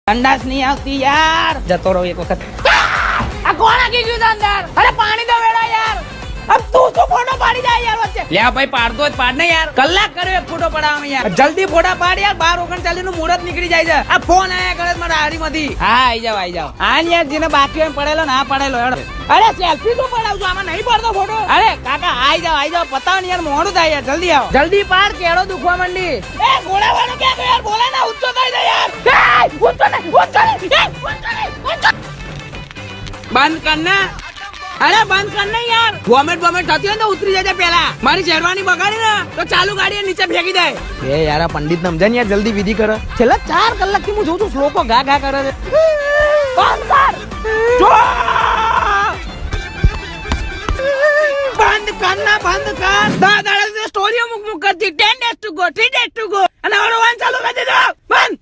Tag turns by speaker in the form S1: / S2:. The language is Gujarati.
S1: સંડાસ નહીં આવતી યાર, જતો રહો એક વખત. આ કોણ આકી ગયું છે અંદર? અરે પાણી તો વેડા યાર. अब तू तो फोटो पाड़ी जा यार वच्चे. ले भाई पाड़ दो पाड़ ने यार. कलाक करे एक फोटो पडावा यार. जल्दी फोटा पाड़ यार. 12:39 નું મુહૂર્ત નીકળી જાય છે. આ ફોન આયા કરે મારા હારીમાંથી. હા આવી જાવ. આ યાર જેને બાકી હોય પડેલો ના પડેલો હેડો. અરે સેલ્ફી તો પડાવજો, આમાં નહીં પડતો ફોટો. અરે કાકા આવી જાવ પતાવ ને યાર, મોડું થાય યાર. જલ્દી આવો. જલ્દી પાડ, કેળો દુખવા માંડી. એ ગોળાવાનો ક્યાં ગયો યાર? બોલે ના, ઊંચો થઈ જાય યાર. ઊંચો. બંધ કર ને. અરે બંધ કર ને યાર. વોમેટ થતી હોય તો ઉતરી જજે પેલા. મારી શેરવાની બગાડી ને તો ચાલુ ગાડી નીચે ફેંકી દે. એ યાર આ પંડિત સમજાય યાર, જલ્દી વિધિ કરે. છેલ્લા 4 કલાકથી હું જોઉં છું શ્લોકો ઘા કરે છે. બંધ કર. બંધ કર. દાદા સ્ટોરીઓ મુક કરતી. 10 days to go, 3 days to go. અને હવે ચાલુ કરી દેજો. બંધ.